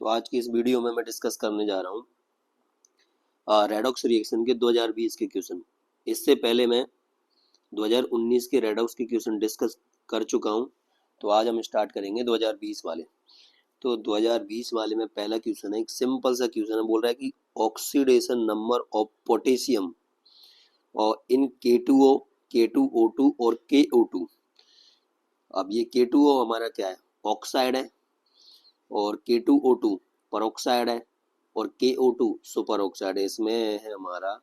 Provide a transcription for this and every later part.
तो आज की इस वीडियो में मैं डिस्कस करने जा रहा हूँ रेडॉक्स रिएक्शन के 2020 के क्वेश्चन। इससे पहले मैं 2019 के रेडॉक्स के क्वेश्चन डिस्कस कर चुका हूँ। तो आज हम स्टार्ट करेंगे 2020 वाले। तो 2020 वाले में पहला क्वेश्चन है, एक सिंपल सा क्वेश्चन है, बोल रहा है कि ऑक्सीडेशन नंबर ऑफ पोटेशियम और इन K2O, K2O2 और KO2। अब ये K2O हमारा क्या है, ऑक्साइड है, और K2O2 परऑक्साइड है, और KO2 सुपर ऑक्साइड है। इसमें है हमारा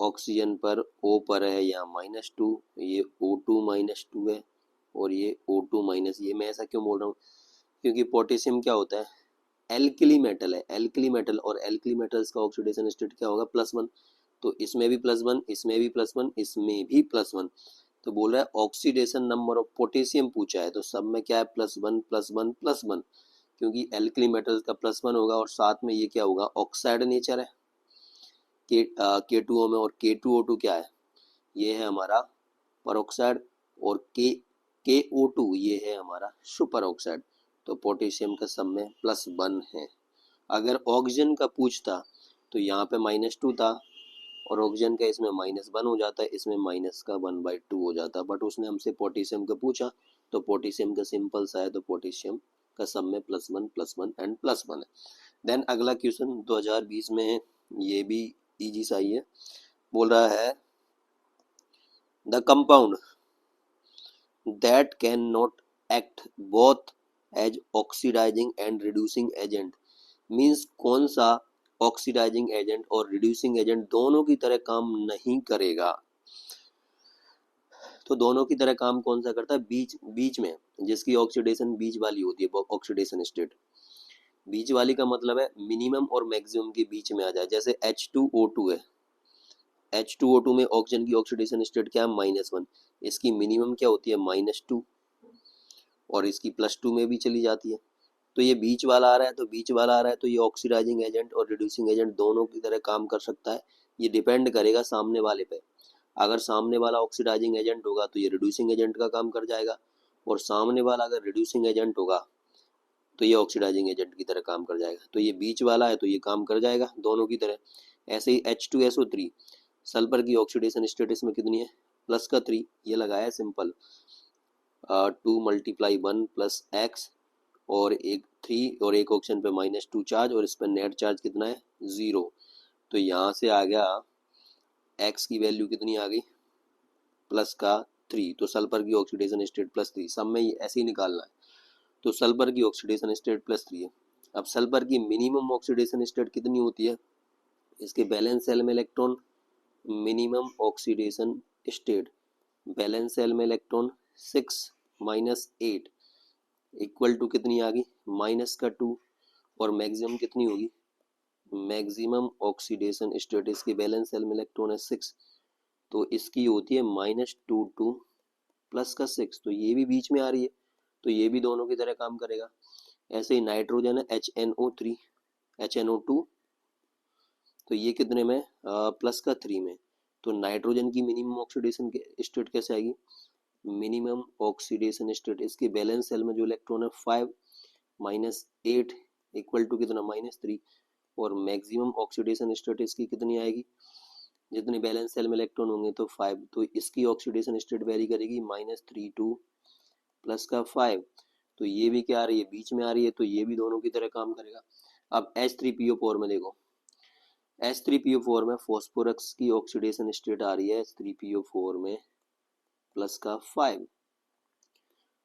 ऑक्सीजन पर O पर है यहाँ -2, ये O2 -2 है, और ये O2 माइनस। ये मैं ऐसा क्यों बोल रहा हूँ, क्योंकि पोटेशियम क्या होता है, एल्कली मेटल है, एल्कली मेटल, और एल्कली मेटल्स का ऑक्सीडेशन स्टेट क्या होगा, +1। तो इसमें भी +1, इसमें भी +1, इसमें भी +1। तो बोल रहा है ऑक्सीडेशन नंबर ऑफ पोटेशियम पूछा है, तो सब में क्या है, +1 +1 +1, क्योंकि एल्कली मेटल्स का +1 होगा, और साथ में ये क्या होगा, ऑक्साइड नेचर है K2O में, और K2O2 क्या है, ये है हमारा परऑक्साइड, और KO2 ये है हमारा सुपर ऑक्साइड। तो पोटेशियम का सब में +1 है। अगर ऑक्सीजन का पूछता तो यहाँ पे -2 था, और ऑक्सीजन का इसमें -1 हो जाता है, इसमें -1/2 हो जाता, बट उसने हमसे पोटेशियम का पूछा, तो पोटेशियम का सिंपल सा है, तो पोटेशियम का सब में +1 +1 एंड +1 है। देन अगला क्वेश्चन 2020 में है, ये भी इजी सा ही है। बोल रहा है the compound that can not act both as oxidising and reducing agent, means कौन सा ऑक्सीडाइजिंग एजेंट और रिड्यूसिंग एजेंट दोनों की तरह काम नहीं करेगा। तो दोनों की तरह काम कौन सा करता है, बीच बीच में, जिसकी ऑक्सीडेशन बीच वाली होती है, ऑक्सीडेशन स्टेट बीच वाली का मतलब है मिनिमम और मैक्सिमम के बीच में आ जाए। जैसे H2O2 है, H2O2 में ऑक्सीजन की ऑक्सीडेशन स्टेट क्या है, -1, इसकी मिनिमम क्या होती है, -2, और इसकी +2 में भी चली जाती है। तो ये बीच वाला आ रहा है, तो बीच वाला आ रहा है, तो ये ऑक्सीडाइजिंग एजेंट और रिड्यूसिंग एजेंट दोनों की तरह काम कर सकता है। ये डिपेंड करेगा सामने वाले पे। अगर सामने वाला ऑक्सीडाइजिंग एजेंट होगा तो ये रिड्यूसिंग एजेंट का काम कर जाएगा, और सामने वाला अगर रिड्यूसिंग एजेंट होगा तो ये ऑक्सीडाइजिंग एजेंट की तरह काम कर जाएगा। तो ये बीच वाला है, तो ये काम कर जाएगा दोनों की तरह। ऐसे ही H2SO3, सल्फर की ऑक्सीडेशन स्टेटस में कितनी है, +3, ये लगाया सिंपल, 2 × 1 + x, और एक 3, और एक ऑप्शन पे -2 चार्ज, और इस पर नेट चार्ज कितना है, 0। तो यहाँ से आ गया x की वैल्यू कितनी आ गई, +3। तो सल्फर की ऑक्सीडेशन स्टेट +3, सब में ऐसे ही निकालना है। तो सल्फर की ऑक्सीडेशन स्टेट +3 है। अब सल्फर की मिनिमम ऑक्सीडेशन स्टेट कितनी होती है, इसके बैलेंस सेल में electron, minimum oxidation state balance cell में इलेक्ट्रॉन 6 - 8 इक्वल टू कितनी आ गई, -2, और मैक्सिमम कितनी होगी, मैक्सिमम ऑक्सीडेशन स्टेट, इसके बैलेंस सेल में इलेक्ट्रॉन है 6, तो इसकी होती है -2 टू +6, तो ये भी बीच में आ रही है, तो ये भी दोनों की तरह काम करेगा। ऐसे ही नाइट्रोजन है HNO3, HNO2, तो ये कितने में, +3 में। तो नाइट्रोजन की मिनिमम ऑक्सीडेशन स्टेट कैसे आएगी, मिनिमम ऑक्सीडेशन स्टेट, इसके बैलेंस सेल में जो इलेक्ट्रॉन है 5 - 8 इक्वल टू कितना, -3, और मैक्सिमम ऑक्सीडेशन स्टेट इसकी कितनी आएगी, जितने बैलेंस सेल में इलेक्ट्रॉन होंगे तो 5, तो इसकी ऑक्सीडेशन स्टेट वेरी करेगी -3 टू +5। तो ये भी क्या आ रही है, बीच में आ रही है, तो ये भी दोनों की तरह काम करेगा। अब H3PO4 में देखो, H3PO4 में फॉस्फोरस की ऑक्सीडेशन स्टेट आ रही है H3PO4 में +5।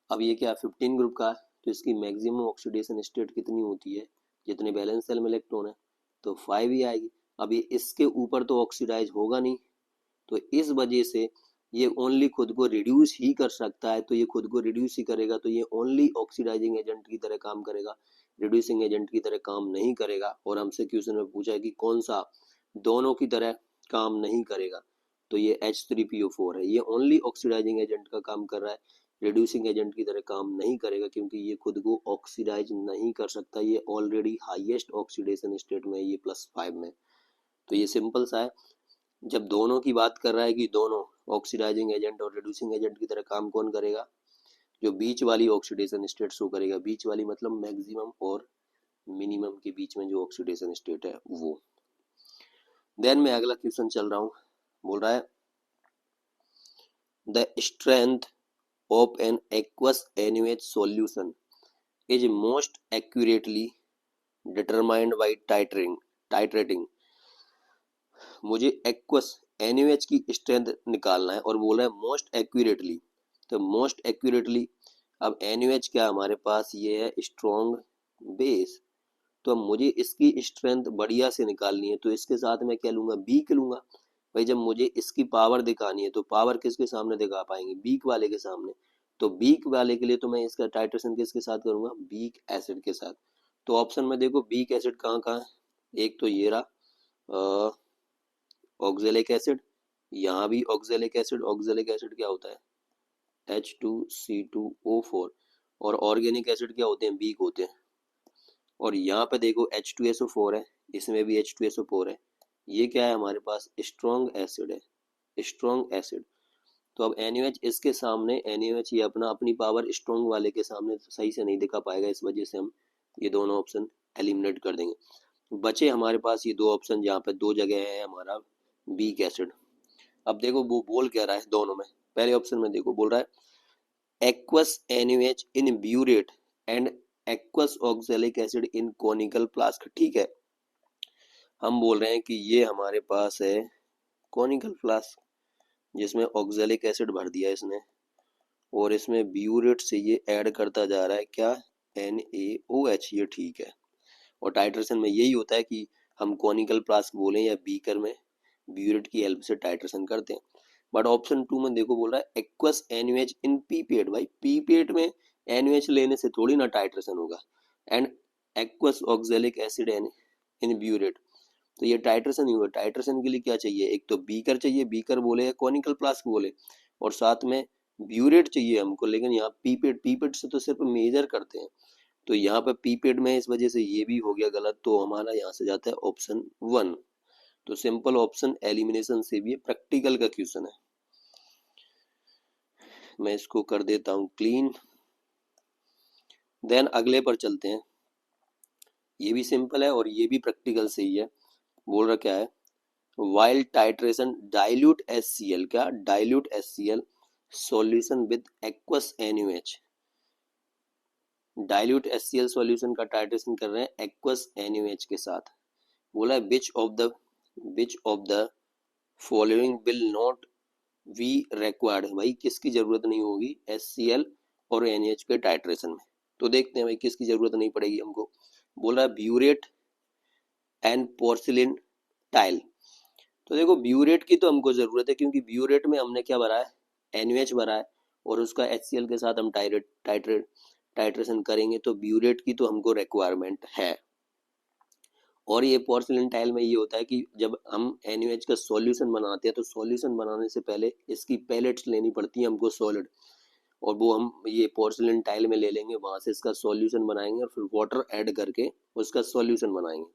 अब ये क्या 15 ग्रुप का है, तो इसकी मैक्सिमम ऑक्सीडेशन स्टेट कितनी होती है, जितने बैलेंस सेल में इलेक्ट्रॉन है, तो 5 ही आएगी। अब ये इसके ऊपर तो ऑक्सीडाइज होगा नहीं, तो इस वजह से ये ओनली खुद को रिड्यूस ही कर सकता है, तो ये खुद को रिड्यूस ही करेगा, तो ये ओनली ऑक्सीडाइजिंग एजेंट की तरह काम करेगा, रिड्यूसिंग एजेंट की तरह काम नहीं करेगा। और हमसे क्वेश्चन में पूछा है कि कौन सा दोनों की तरह काम नहीं करेगा, तो ये H3PO4 है, ये ओनली ऑक्सीडाइजिंग एजेंट का काम कर रहा है, रिड्यूसिंग एजेंट की तरह काम नहीं करेगा, क्योंकि ये खुद को ऑक्सीडाइज नहीं कर सकता, ये ऑलरेडी हाईएस्ट ऑक्सीडेशन स्टेट में है, ये +5 में। तो ये सिंपल सा है। जब दोनों की बात कर रहा है कि दोनों ऑक्सीडाइजिंग एजेंट और रिड्यूसिंग एजेंट की तरह काम कौन करेगा, जो बीच वाली ऑक्सीडेशन स्टेट शो करेगा, बीच वाली मतलब मैक्सिमम और मिनिमम के बीच में जो ऑक्सीडेशन स्टेट है वो। देन मैं अगला क्वेश्चन चल रहा हूँ, बोल रहा है the strength of an aqueous NaOH solution is most accurately determined by titrating. मुझे एक्वस NaOH की स्ट्रेंथ निकालना है और बोल रहा है मोस्ट एक्यूरेटली। तो मोस्ट एक्यूरेटली, अब NaOH क्या हमारे पास ये है स्ट्रॉन्ग बेस, तो अब मुझे इसकी स्ट्रेंथ बढ़िया से निकालनी है, तो इसके साथ मैं क्या लूंगा, बीक लूंगा। भाई जब मुझे इसकी पावर दिखानी है तो पावर किसके सामने दिखा पाएंगे, बीक वाले के सामने। तो बीक वाले के लिए तो मैं इसका टाइट्रेशन किसके साथ करूंगा, बीक एसिड के साथ। तो ऑप्शन में देखो बीक एसिड कहाँ कहाँ है, एक तो ये रहा ऑक्जेलिक एसिड, यहाँ भी ऑक्जेलिक एसिड। ऑक्जेलिक एसिड क्या होता है H2C2O4, और ऑर्गेनिक एसिड क्या होते हैं, बीक होते हैं। और यहाँ पे देखो H2SO4 है, इसमें भी H2SO4 है, ये क्या है हमारे पास, स्ट्रॉन्ग एसिड है, स्ट्रॉन्ग एसिड। तो अब NaOH इसके सामने, NaOH ये अपना अपनी पावर स्ट्रॉन्ग वाले के सामने सही से नहीं दिखा पाएगा, इस वजह से हम ये दोनों ऑप्शन एलिमिनेट कर देंगे। बचे हमारे पास ये दो ऑप्शन जहाँ पे दो जगह है हमारा बीक एसिड। अब देखो वो बोल क्या रहा है दोनों में, पहले ऑप्शन में देखो बोल रहा है aqueous NaOH in burette and aqueous oxalic acid in conical flask. ठीक है, हम बोल रहे हैं कि ये हमारे पास है कॉनिकल फ्लास्क जिसमें ऑक्जेलिक एसिड भर दिया इसने, और इसमें ब्यूरेट से ये ऐड करता जा रहा है क्या, NaOH। ये ठीक है, और टाइट्रेशन में यही होता है कि हम कॉनिकल फ्लास्क बोलें या बीकर में ब्यूरेट की हेल्प से टाइट्रेशन करते हैं। बट ऑप्शन 2 में देखो बोल रहा है एक्वस NaOH इन पीपेट। भाई पीपेट में NaOH लेने से थोड़ी ना टाइट्रेशन होगा, and aqueous oxalic acid in burette, तो ये टाइट्रेशन ही होगा। टाइट्रेशन के लिए क्या चाहिए, एक तो बीकर चाहिए, बीकर बोले या कॉनिकल फ्लास्क बोले, और साथ में ब्यूरेट चाहिए हमको। लेकिन यहाँ पीपेट, पीपेट से तो सिर्फ मेजर करते हैं, तो यहाँ पे पीपेट में, इस वजह से ये भी हो गया गलत। तो हमारा यहाँ से जाता है ऑप्शन 1। तो सिंपल ऑप्शन एलिमिनेशन से भी प्रैक्टिकल का क्वेश्चन है, मैं इसको कर देता हूँ क्लीन। देन अगले पर चलते हैं, ये भी सिंपल है और ये भी प्रैक्टिकल से ही है। बोल रहा क्या है, वाइल टाइट्रेशन डाइल्यूट HCl, क्या dilute HCl solution with aqueous NaOH। Dilute HCl solution का टाइट्रेशन कर रहे हैं एक्वस NaOH के साथ। बोला है which of the following will not be required. भाई किसकी जरूरत नहीं होगी HCl और NaOH के टाइट्रेशन में, तो देखते हैं भाई किसकी जरूरत नहीं पड़ेगी हमको। बोल रहा है ब्यूरेट एंड पोर्सिलिन टाइल। तो देखो ब्यूरेट की तो हमको जरूरत है, क्योंकि ब्यूरेट में हमने क्या भरा है, NaOH भरा है, और उसका HCl के साथ हम टाइट्रेशन करेंगे, तो ब्यूरेट की तो हमको रिक्वायरमेंट है। और ये पोर्सिलिन टाइल में ये होता है कि जब हम NaOH का सॉल्यूशन बनाते हैं, तो सॉल्यूशन बनाने से पहले इसकी पैलेट्स लेनी पड़ती है हमको सॉलिड, और वो हम ये पोर्सिलिन टाइल में ले लेंगे, वहां से इसका सॉल्यूशन बनाएंगे और फिर वाटर ऐड करके उसका सॉल्यूशन बनाएंगे।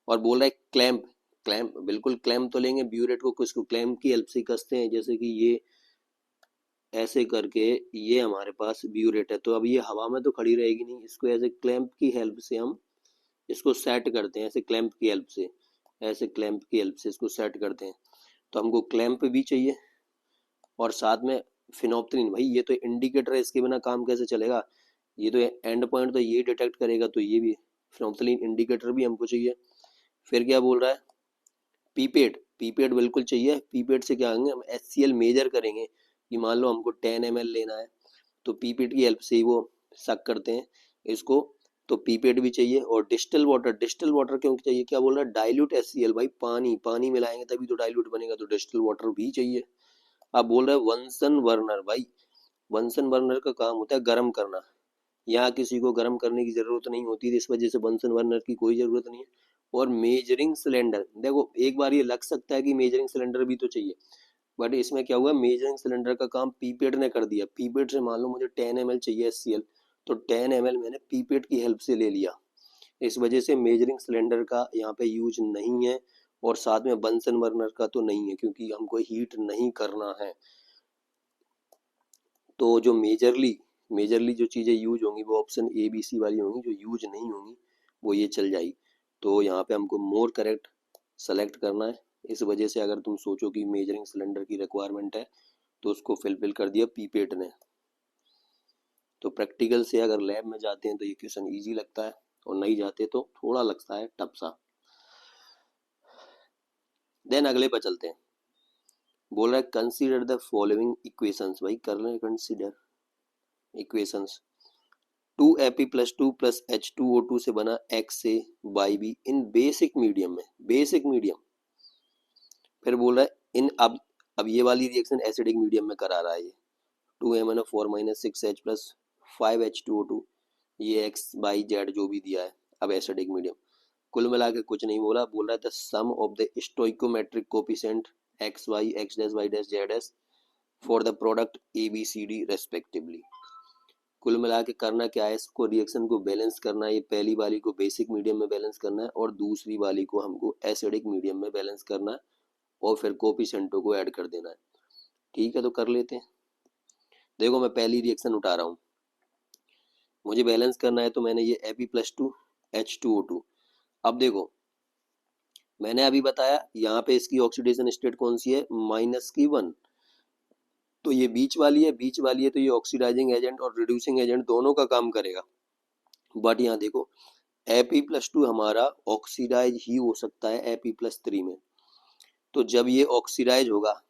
और बोल रहा है क्लैंप, क्लैंप बिल्कुल क्लैंप तो लेंगे ब्यूरेट को, किसको, क्लैंप की हेल्प से कसते हैं, जैसे कि ये ऐसे करके ये हमारे पास ब्यूरेट है, तो अब ये हवा में तो खड़ी रहेगी नहीं, इसको ऐसे क्लैंप की हेल्प से हम इसको सेट करते हैं, ऐसे क्लैंप की हेल्प से, ऐसे क्लैंप की हेल्प से इसको सेट करते हैं। तो हमको क्लैंप भी चाहिए और साथ में फिनोप्थलीन। भाई ये तो इंडिकेटर है, इसके बिना काम कैसे चलेगा, ये तो एंड पॉइंट तो ये डिटेक्ट करेगा, तो ये भी फिनोप्थलीन इंडिकेटर भी हमको चाहिए। फिर क्या बोल रहा है, पीपेट, पीपेट बिल्कुल चाहिए। पीपेट से क्या करेंगे हम, HCl मेजर करेंगे कि मान लो हमको 10 ml लेना है, तो पीपेट की हेल्प से ही वो सक करते हैं इसको, तो पीपेट भी चाहिए। और डिस्टिल वाटर, डिस्टिल वाटर क्यों चाहिए, क्या बोल रहा है, डाइल्यूट HCl। भाई पानी, पानी मिलाएंगे तभी तो डाइल्यूट बनेगा, तो डिस्टिल वाटर भी चाहिए। अब बोल रहा है वंसन बर्नर। भाई वंसन बर्नर का काम होता है गर्म करना, यहाँ किसी को गर्म करने की जरूरत नहीं होती, इस वजह से बंसन बर्नर की कोई जरूरत नहीं है। और मेजरिंग सिलेंडर, देखो एक बार ये लग सकता है कि मेजरिंग सिलेंडर भी तो चाहिए, बट इसमें क्या हुआ, मेजरिंग सिलेंडर का काम पीपेट ने कर दिया। पीपेट से मान लो मुझे 10 ml चाहिए HCl, तो 10 ml मैंने पीपेट की हेल्प से ले लिया, इस वजह से मेजरिंग सिलेंडर का यहाँ पे यूज नहीं है। और साथ में बंसन बर्नर का तो नहीं है, क्योंकि हमको हीट नहीं करना है। तो जो मेजरली जो चीज़ें यूज होंगी वो ऑप्शन A B C वाली होंगी, जो यूज नहीं होंगी वो ये चल जाएगी। तो यहाँ पे हमको मोर करेक्ट सेलेक्ट करना है। इस वजह से अगर तुम सोचो कि मेजरिंग सिलेंडर की रिक्वायरमेंट है तो उसको फिल कर दिया पीपेट ने। तो प्रैक्टिकल से अगर लैब में जाते हैं तो ये क्वेश्चन इजी लगता है, और नहीं जाते तो थोड़ा लगता है टफ सा। देन अगले पर चलते हैं। बोल रहा है कंसीडर द फॉलोइंग इक्वेशंस। भाई कर रहे हैं कंसीडर इक्वेशंस। 2Ap+2 + H2O2 से बना XaYb इन बेसिक मीडियम में, बेसिक मीडियम। फिर बोल रहा है इन, अब ये वाली रिएक्शन एसिडिक मीडियम में करा रहा है ये। 2MnO4 - 6H + 5H2O2, ये XYZ जो भी दिया है, अब एसिडिक मीडियम। कुल मिला के कुछ नहीं बोला, बोल रहा था some of the stoichiometric coefficient XY X', Y', Z' for the product ABCD respectively. कुल मिला के करना क्या है, इसको रिएक्शन को बैलेंस करना है। ये पहली वाली को बेसिक मीडियम में बैलेंस करना है और दूसरी वाली को हमको एसिडिक मीडियम में बैलेंस करना है, और फिर कोफिशिएंटों को ऐड कर देना है। ठीक है, तो कर लेते हैं। देखो मैं पहली रिएक्शन उठा रहा हूँ, मुझे बैलेंस करना है, तो मैंने ये Ap+2 H2O2। अब देखो मैंने अभी बताया यहाँ पे इसकी ऑक्सीडेशन स्टेट कौन सी है, -1। तो ये बीच वाली है, बीच वाली है, तो ये ऑक्सीडाइजिंग एजेंट और रिड्यूसिंग एजेंट दोनों का काम करेगा। बट यहाँ देखो Ap+2 हमारा ऑक्सीडाइज ही हो सकता है Ap+3 में। तो जब ये ऑक्सीडाइज होगा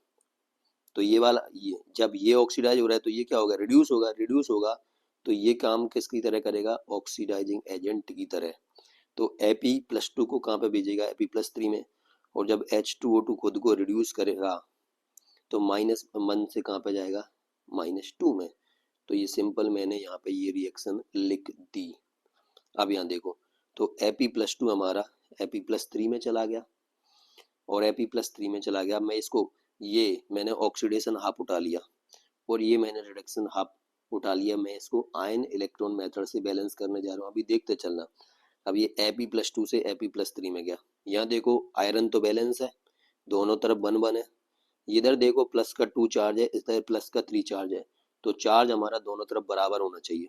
तो ये वाला, ये जब ये ऑक्सीडाइज हो रहा है तो ये क्या होगा, रिड्यूस होगा। रिड्यूस होगा तो ये काम किसकी तरह करेगा, ऑक्सीडाइजिंग एजेंट की तरह। तो Ap+2 को कहाँ पे भेजेगा, Ap+3 में। और जब H2O2 खुद को रिड्यूस करेगा तो -1 से कहाँ पे जाएगा, -2 में। तो ये सिंपल मैंने यहाँ पे ये रिएक्शन लिख दी। अब यहाँ देखो तो Ap+2 हमारा Ap+3 में चला गया, और Ap+3 में चला गया। अब मैं इसको, ये मैंने ऑक्सीडेशन हाफ उठा लिया और ये मैंने रिडक्शन हाफ उठा लिया। मैं इसको आयन इलेक्ट्रॉन मेथड से बैलेंस करने जा रहा हूँ, अभी देखते चलना। अब ये Ap+2 से Ap+3 में गया। यहाँ देखो आयरन तो बैलेंस है, दोनों तरफ 1 1 है। इधर देखो प्लस का 2 चार्ज है, इधर प्लस का 3 चार्ज है, तो चार्ज हमारा दोनों तरफ बराबर होना चाहिए।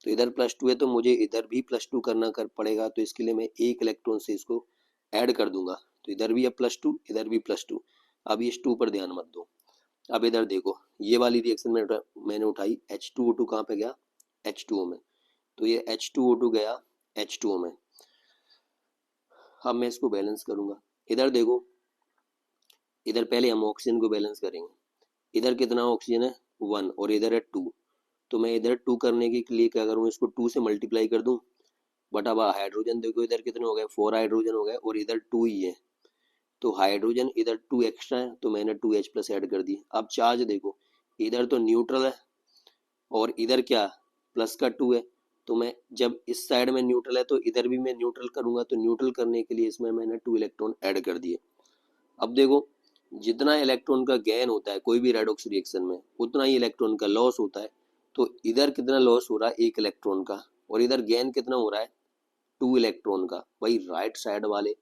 तो इधर +2 है तो मुझे इधर भी +2 करना कर पड़ेगा, तो इसके लिए मैं एक इलेक्ट्रॉन से इसको ऐड कर दूंगा। तो इधर भी है +2, इधर भी +2। अब इस 2 पर ध्यान मत दो। अब इधर देखो ये वाली रिएक्शन में मैंने उठाई, H2O2 कहाँ पे गया, H2O में। तो ये H2O2 गया H2O में। अब मैं इसको बैलेंस करूंगा। इधर देखो, इधर पहले हम ऑक्सीजन को बैलेंस करेंगे। इधर कितना ऑक्सीजन है, 1, और इधर है 2। तो मैं इधर 2 करने के लिए क्या करूँ, इसको 2 से मल्टीप्लाई कर दूँ। बट अब हाइड्रोजन देखो इधर कितने हो गए, 4 हाइड्रोजन हो गए, और इधर 2 ही है। तो हाइड्रोजन इधर 2 एक्स्ट्रा है, तो मैंने 2H+ ऐड कर दी। अब चार्ज देखो, इधर तो न्यूट्रल है और इधर क्या, प्लस का 2 है। तो मैं जब इस साइड में न्यूट्रल है तो इधर भी मैं न्यूट्रल करूंगा, तो न्यूट्रल करने के लिए इसमें मैंने 2 इलेक्ट्रॉन ऐड कर दिए। अब देखो जितना इलेक्ट्रॉन का गेन होता है कोई भी रेडॉक्स रिएक्शन में, उतना ही इलेक्ट्रॉन का लॉस होता है। तो इधर कितना लॉस हो रहा है, 1 इलेक्ट्रॉन का, और इधर गेन कितना हो रहा है, 2 इलेक्ट्रॉन का। भाई राइट साइड वाले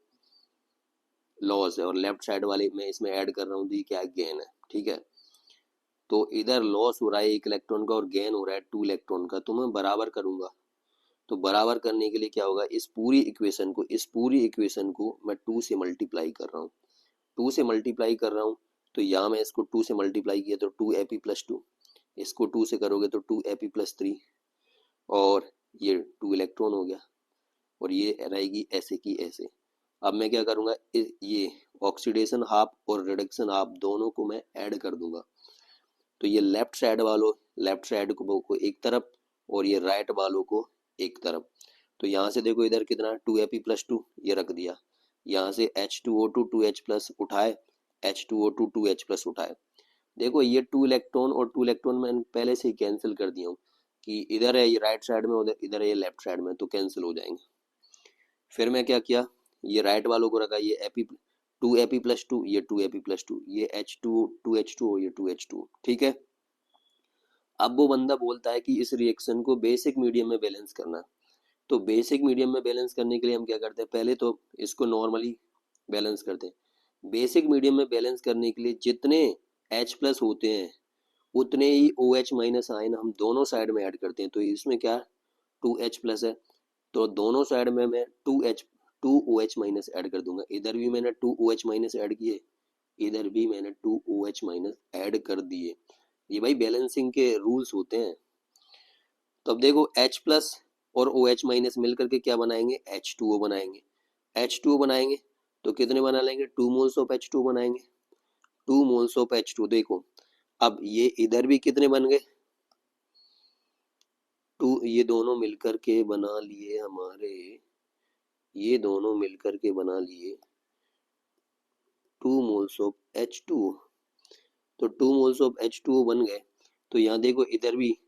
लॉस है और लेफ्ट साइड वाले मैं इसमें ऐड कर रहा हूँ, तो ये क्या गेन है। ठीक है, तो इधर लॉस हो रहा है 1 इलेक्ट्रॉन का और गेन हो रहा है 2 इलेक्ट्रॉन का, तो मैं बराबर करूंगा। तो बराबर करने के लिए क्या होगा, इस पूरी इक्वेशन को मैं 2 से मल्टीप्लाई कर रहा हूँ। 2 से मल्टीप्लाई कर रहा हूँ, तो यहाँ मैं इसको 2 से मल्टीप्लाई किया तो 2Ap+2, इसको 2 से करोगे तो 2Ap+3, और ये 2 इलेक्ट्रॉन हो गया, और ये रहेगी ऐसे की ऐसे। अब मैं क्या करूँगा, ये ऑक्सीडेशन हाफ और रिडक्शन हाफ दोनों को मैं ऐड कर दूंगा। तो ये लेफ्ट साइड को एक तरफ, और ये राइट वालों को एक तरफ। तो यहाँ से देखो इधर कितना 2Ap+2 ये रख दिया, यहाँ से H2O2 2H+ उठाए, H2O2 2H+ उठाए। देखो ये 2 इलेक्ट्रॉन और 2 इलेक्ट्रॉन मैंने पहले से ही कैंसिल कर दिया हूँ, कि इधर है ये राइट साइड में, उधर इधर है ये लेफ्ट साइड में, तो कैंसिल हो जाएंगे। फिर मैं क्या किया, ये राइट वालों को रखा, ये 2Ap+2, ये 2Ap+2, ये H2 2H2, ये 2H2। ठीक है, अब वो बंदा बोलता है कि इस रिएक्शन को बेसिक मीडियम में बैलेंस करना। तो बेसिक मीडियम में बैलेंस करने के लिए हम क्या करते हैं, पहले तो इसको नॉर्मली बैलेंस करते हैं। बेसिक मीडियम में बैलेंस करने के लिए जितने H+ होते हैं उतने ही OH- आयन हम दोनों साइड में ऐड करते हैं। तो इसमें क्या 2H+ है, तो दोनों साइड में मैं 2OH माइनस ऐड कर दूंगा। इधर भी मैंने 2OH माइनस ऐड किए, इधर भी मैंने 2OH माइनस ऐड कर दिए। ये भाई बैलेंसिंग के रूल्स होते हैं। तो अब देखो H प्लस और OH माइनस मिलकर के क्या बनाएंगे, H2O बनाएंगे। H2O बनाएंगे तो कितने बना लेंगे, 2 मोल्स ऑफ H2O बनाएंगे। 2 मोल्स ऑफ H2O देखो, अब ये इधर भी कितने बन गए, 2, ये दोनों मिलकर के बना लिए हमारे, ये दोनों मिलकर के बना लिए 2 मोल्स ऑफ H2O। तो 2 मोल्स ऑफ H2O बन गए। तो यहाँ देखो इधर भी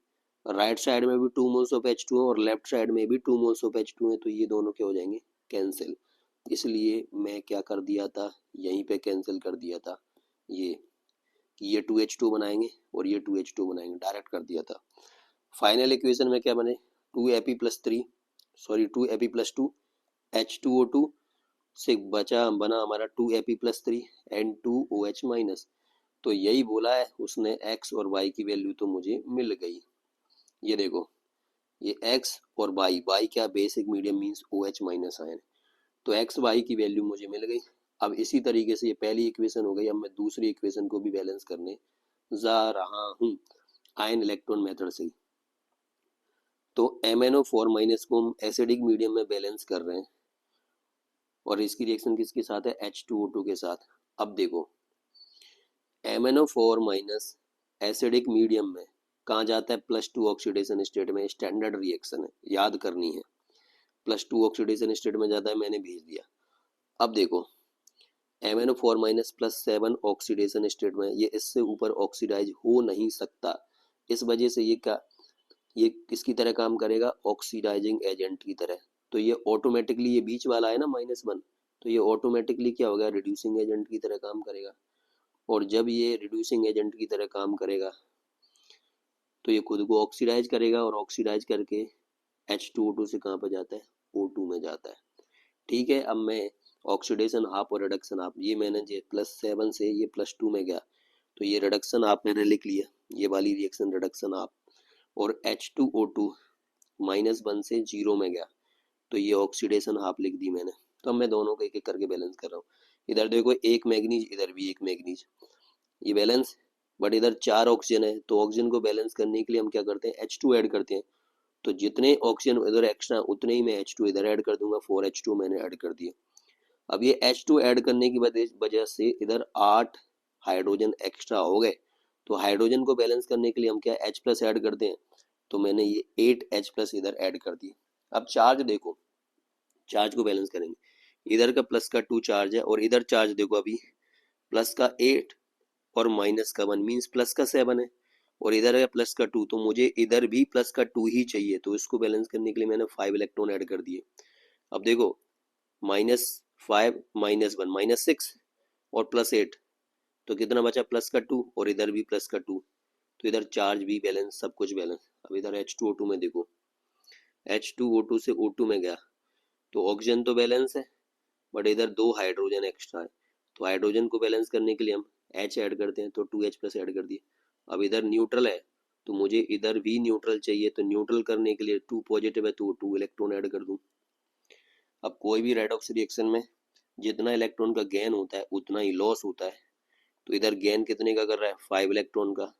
राइट साइड में भी 2 मोल्स ऑफ H2O और लेफ्ट साइड में भी 2 मोल्स ऑफ H2O है, तो ये दोनों क्या हो जाएंगे, कैंसिल। इसलिए मैं क्या कर दिया था, यहीं पे कैंसिल कर दिया था, ये 2H2 बनाएंगे और ये 2H2 बनाएंगे, डायरेक्ट कर दिया था। फाइनल इक्वेशन में क्या बने, 2Ap+3 सॉरी 2Ap+2 H2O2 से बना हमारा 2Ap+3 एंड 2OH माइनस। तो यही बोला है उसने, x और y की वैल्यू तो मुझे मिल गई। ये देखो ये x और y क्या, basic medium means OH minus ion. तो x y की वैल्यू मुझे मिल गई। अब इसी तरीके से ये पहली इक्वेशन हो गई। अब मैं दूसरी इक्वेशन को भी बैलेंस करने जा रहा हूँ आयन इलेक्ट्रॉन मेथड से। तो MnO4 माइनस को हम एसिडिक मीडियम में बैलेंस कर रहे हैं और इसकी रिएक्शन किसके साथ है, H2O2 के साथ। अब देखो MnO4 माइनस एसिडिक मीडियम में कहाँ जाता है, +2 ऑक्सीडेशन स्टेट में। स्टैंडर्ड रिएक्शन है, याद करनी है। +2 ऑक्सीडेशन स्टेट में जाता है, मैंने भेज दिया। अब देखो MnO4 माइनस +7 ऑक्सीडेशन स्टेट में, ये इससे ऊपर ऑक्सीडाइज हो नहीं सकता। इस वजह से ये किसकी तरह काम करेगा, ऑक्सीडाइजिंग एजेंट की तरह। तो ये ऑटोमेटिकली, ये बीच वाला है ना -1, तो ये ऑटोमेटिकली क्या होगा, रिड्यूसिंग एजेंट की तरह काम करेगा। और जब ये रिड्यूसिंग एजेंट की तरह काम करेगा तो ये खुद को ऑक्सीडाइज करेगा और ऑक्सीडाइज करके H2O2 से कहाँ पर जाता है, O2 में जाता है। ठीक है, अब मैं ऑक्सीडेशन हाफ और रिडक्शन हाफ, ये मैंने जो +7 से ये +2 में गया तो ये रिडक्शन हाफ मैंने लिख लिया, ये वाली रिएक्शन रिडक्शन हाफ। और H2O2 -1 से 0 में गया तो ये ऑक्सीडेशन हाफ लिख दी मैंने। तो अब मैं दोनों को एक एक करके बैलेंस कर रहा हूँ। इधर देखो एक मैग्नीज, इधर भी एक मैग्नीज, ये बैलेंस। बट इधर 4 ऑक्सीजन है तो ऑक्सीजन को बैलेंस करने के लिए हम क्या करते हैं, H2 ऐड करते हैं। तो जितने ऑक्सीजन इधर एक्स्ट्रा उतने ही मैं H2 इधर ऐड कर दूंगा। 4H2 मैंने ऐड कर दिया। अब ये H2 ऐड करने की वजह से इधर 8 हाइड्रोजन एक्स्ट्रा हो गए। तो हाइड्रोजन को बैलेंस करने के लिए हम क्या H+ ऐड करते हैं। तो मैंने ये 8H+ इधर ऐड कर दिए। अब चार्ज देखो, चार्ज को बैलेंस करेंगे। इधर का +2 चार्ज है और इधर चार्ज देखो अभी +8 और -1 मीन्स +7 है। और इधर है +2, तो मुझे इधर भी +2 ही चाहिए। तो इसको बैलेंस करने के लिए मैंने 5 इलेक्ट्रॉन ऐड कर दिए। अब देखो -5 -1 -6 और +8, तो कितना बचा, +2 और इधर भी +2। तो इधर चार्ज भी बैलेंस, सब कुछ बैलेंस। अब इधर H2O2 में देखो, H2O2 से O2 में गया तो ऑक्सीजन तो बैलेंस है बट इधर 2 हाइड्रोजन एक्स्ट्रा है। तो हाइड्रोजन को बैलेंस करने के लिए हम H ऐड करते हैं, तो 2H+ ऐड कर दिए। अब इधर न्यूट्रल है तो मुझे इधर भी न्यूट्रल चाहिए। तो न्यूट्रल करने के लिए 2 पॉजिटिव है तो 2 इलेक्ट्रॉन ऐड कर दूं। अब कोई भी रेडॉक्स रिएक्शन में जितना इलेक्ट्रॉन का गेन होता है उतना ही लॉस होता है। तो इधर गेन कितने का कर रहा है, 5 इलेक्ट्रॉन का,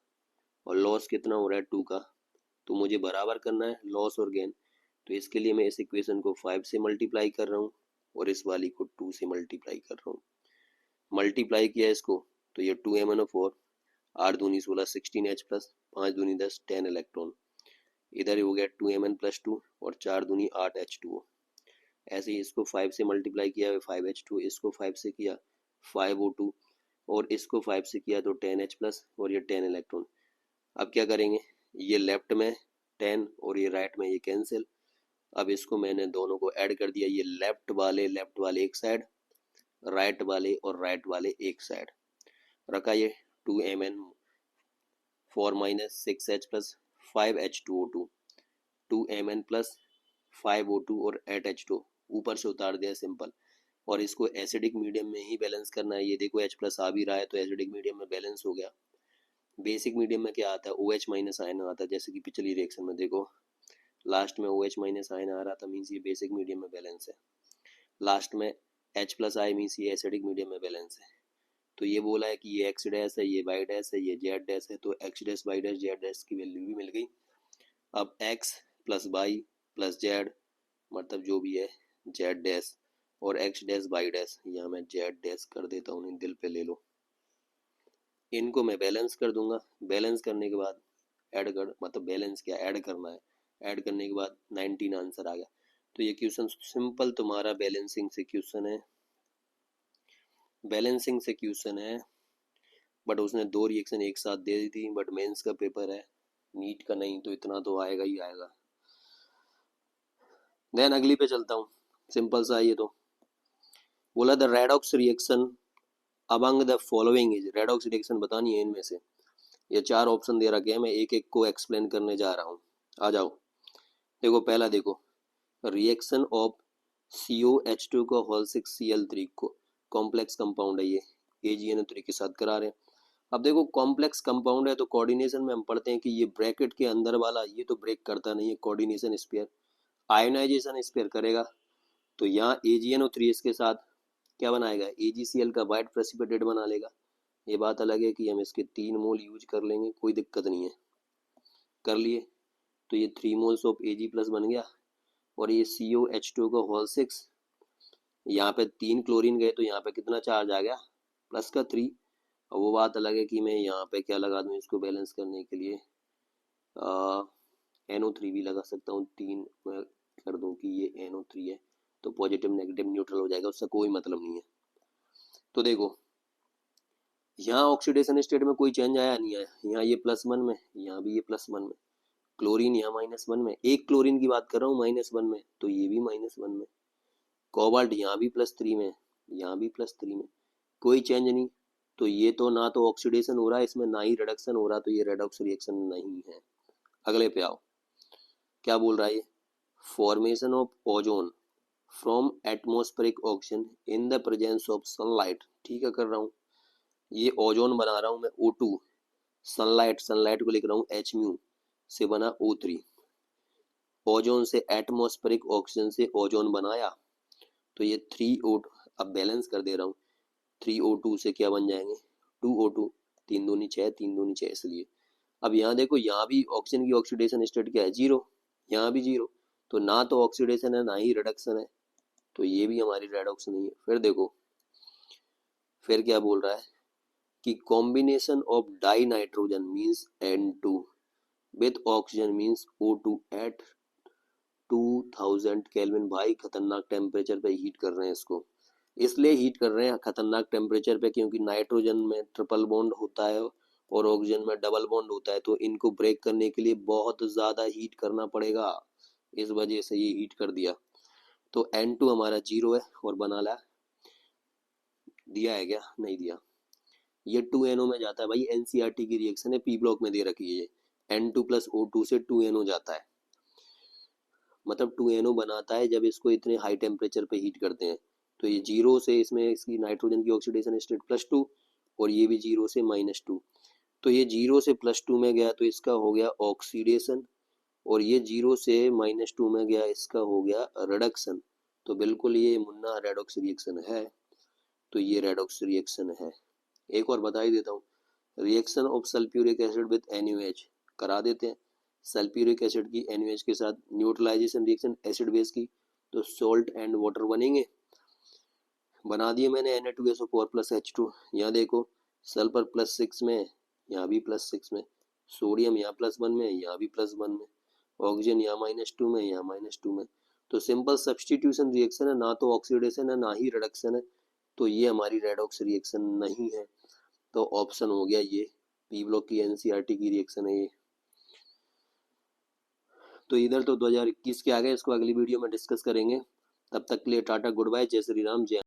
और लॉस कितना हो रहा है, 2 का। तो मुझे बराबर करना है लॉस और गेन। तो इसके लिए मैं इस इक्वेशन को 5 से मल्टीप्लाई कर रहा हूँ और इस वाली को 2 से मल्टीप्लाई कर रहा हूँ। मल्टीप्लाई किया इसको तो ये 2MnO4, 8 दूनी 16 16H+, 5 दूनी 10 10 इलेक्ट्रॉन। इधर ही हो गया 2Mn+2 और 4 दूनी 8H2O। ऐसे ही इसको 5 से मल्टीप्लाई किया 5H2, इसको 5 से किया 5O2 और इसको 5 से किया तो 10H+ और ये 10 इलेक्ट्रॉन। अब क्या करेंगे, ये लेफ्ट में 10 और ये राइट में ये कैंसिल। अब इसको मैंने दोनों को ऐड कर दिया, ये लेफ्ट वाले एक साइड, राइट वाले और राइट वाले एक साइड रखा। ये 2Mn4 -6H+ 5H2O2, 2Mn+ 5O2 और 8H2 ऊपर से उतार दिया सिंपल। और इसको एसिडिक मीडियम में ही बैलेंस करना है। ये देखो H+ आ भी रहा है तो एसिडिक मीडियम में बैलेंस हो गया। बेसिक मीडियम में क्या आता है, OH- आयन आता है। जैसे कि पिछली रिएक्शन में देखो लास्ट में OH माइनस आयन आ रहा था, मीन्स ये बेसिक मीडियम में बैलेंस है। लास्ट में H प्लस आई मीन्स ये एसिडिक मीडियम में बैलेंस है। तो ये बोला है कि ये एक्स डैश है, ये वाई डैश है, ये जेड डैश है, तो X dash Y dash Z dash की वैल्यू भी मिल गई। अब X plus Y plus Z मतलब जो भी है जेड डैश और एक्स डैश वाई डैश, यहाँ मैं जेड डैश कर देता हूँ, दिल पे ले लो। इनको मैं बैलेंस कर दूंगा। बैलेंस करने के बाद ऐड कर, मतलब बैलेंस क्या ऐड करना है, ऐड करने के बाद 19 आंसर आ गया। तो ये क्वेश्चन सिंपल तुम्हारा बैलेंसिंग से क्वेश्चन है, बैलेंसिंग से क्वेश्चन है, बट उसने 2 रिएक्शन एक साथ दे दी थी, बट मेंस का पेपर है, नीट का नहीं, तो इतना तो आएगा ही आएगा। देन अगली पे चलता हूँ, सिंपल सा ये तो बोला the redox reaction among the following is, redox reaction बतानी है इनमें से। ये 4 ऑप्शन दे रखे हैं, मैं एक एक को एक्सप्लेन करने जा रहा हूँ। आ जाओ। देखो पहला देखो, रिएक्शन ऑफ COH2 को होल 6Cl3 को कॉम्प्लेक्स कंपाउंड है, ये AgNO3 के साथ करा रहे हैं। अब देखो कॉम्प्लेक्स कंपाउंड है तो कोऑर्डिनेशन में हम पढ़ते हैं कि ये ब्रैकेट के अंदर वाला ये तो ब्रेक करता नहीं है, कोऑर्डिनेशन स्पेयर आयोनाइजेशन स्पेयर करेगा। तो यहाँ AgNO3 इसके साथ क्या बनाएगा, AgCl का वाइट प्रेसिपिटेट बना लेगा। ये बात अलग है कि हम इसके 3 मोल यूज कर लेंगे, कोई दिक्कत नहीं है, कर लिए। तो ये 3 मोल्स ऑफ Ag प्लस बन गया, और ये COH2 का होल 6, यहाँ पे 3 क्लोरीन गए तो यहाँ पे कितना चार्ज आ गया, प्लस का 3। और वो बात अलग है कि मैं यहाँ पे क्या लगा दूँ इसको बैलेंस करने के लिए, NO3 भी लगा सकता हूँ, 3 मैं कर दूँ कि ये NO3 है, तो पॉजिटिव नेगेटिव न्यूट्रल हो जाएगा, उससे कोई मतलब नहीं है। तो देखो यहाँ ऑक्सीडेशन स्टेट में कोई चेंज आया नहीं आया, यहाँ ये +1 में, यहाँ भी ये +1 में, क्लोरीन यहाँ -1 में, एक क्लोरीन की बात कर रहा हूँ -1 में, तो ये भी -1 में, कोबाल्ट यहाँ भी +3 में, यहाँ भी +3 में, कोई चेंज नहीं। तो ये तो ना तो ऑक्सीडेशन हो रहा है इसमें, ना ही रिडक्शन हो रहा, तो ये रेडॉक्स रिएक्शन नहीं है। अगले पे आओ, क्या बोल रहा है ये, formation of ozone from atmospheric oxygen in the presence of sunlight, ठीक है कर रहा हूँ। ये ओजोन बना रहा हूँ मैं O2, सनलाइट, सनलाइट को लिख रहा हूँ H म्यू से बना O3, ओजोन से एटमॉस्फेरिक ऑक्सीजन से ओजोन बनाया, तो ये 3O2, अब बैलेंस कर दे रहा हूँ, 3O2 से क्या बन जाएंगे 2O2, 3 दूनी 6, 3 दूनी 6, इसलिए अब यहाँ देखो यहाँ भी ऑक्सीजन की ऑक्सीडेशन स्टेट क्या है 0, यहाँ भी 0, तो ना तो ऑक्सीडेशन है ना ही रिडक्शन है, तो ये भी हमारी रेडॉक्स नहीं है। फिर देखो फिर क्या बोल रहा है कि combination of dinitrogen means N2 with oxygen means O2 at 2000 kelvin. भाई खतरनाक टेम्परेचर पे हीट कर रहे हैं इसको, इसलिए हीट कर रहे हैं खतरनाक टेम्परेचर पे क्योंकि नाइट्रोजन में ट्रिपल बॉन्ड होता है और ऑक्सीजन में डबल बॉन्ड होता है, तो इनको ब्रेक करने के लिए बहुत ज़्यादा हीट करना पड़ेगा, इस वजह से ये हीट कर दिया। तो N2 हमारा 0 है और बना ला, दिया है क्या, नहीं दिया, ये 2NO में जाता है भाई, NCERT की रिएक्शन है, P ब्लॉक में दे रखी है, ये N2 + O2 से 2NO जाता है, मतलब 2NO बनाता है जब इसको इतने हाई टेम्परेचर पे हीट करते हैं। तो ये 0 से इसमें इसकी नाइट्रोजन की ऑक्सीडेशन स्टेट +2 और ये भी 0 से -2, तो ये 0 से +2 में गया तो इसका हो गया ऑक्सीडेशन, और ये 0 से -2 में गया इसका हो गया रिडक्शन। तो बिल्कुल ये मुन्ना रेडॉक्स रिएक्शन है, तो ये रेडॉक्स रिएक्शन है। एक और बता ही देता हूँ, reaction of sulphuric acid with NaOH करा देते हैं, सल्फ्यूरिक एसिड की NaOH के साथ न्यूट्रलाइजेशन रिएक्शन एसिड बेस की, तो सॉल्ट एंड वाटर बनेंगे, बना दिए मैंने Na2SO4 + H2। यहाँ देखो सल्फर +6 में, यहाँ भी +6 में, सोडियम यहाँ +1 में, यहाँ भी +1 में, ऑक्सीजन यहाँ -2 में, यहाँ -2 में, तो सिंपल सब्सटीट्यूशन रिएक्शन है, ना तो ऑक्सीडेशन है ना ही रिडक्शन है, तो ये हमारी रेडॉक्स रिएक्शन नहीं है। तो ऑप्शन हो गया ये, P ब्लॉक की NCERT की रिएक्शन है ये। तो इधर तो 2021 के आ गए, इसको अगली वीडियो में डिस्कस करेंगे, तब तक के लिए टाटा गुड बाय, जय श्री राम, जय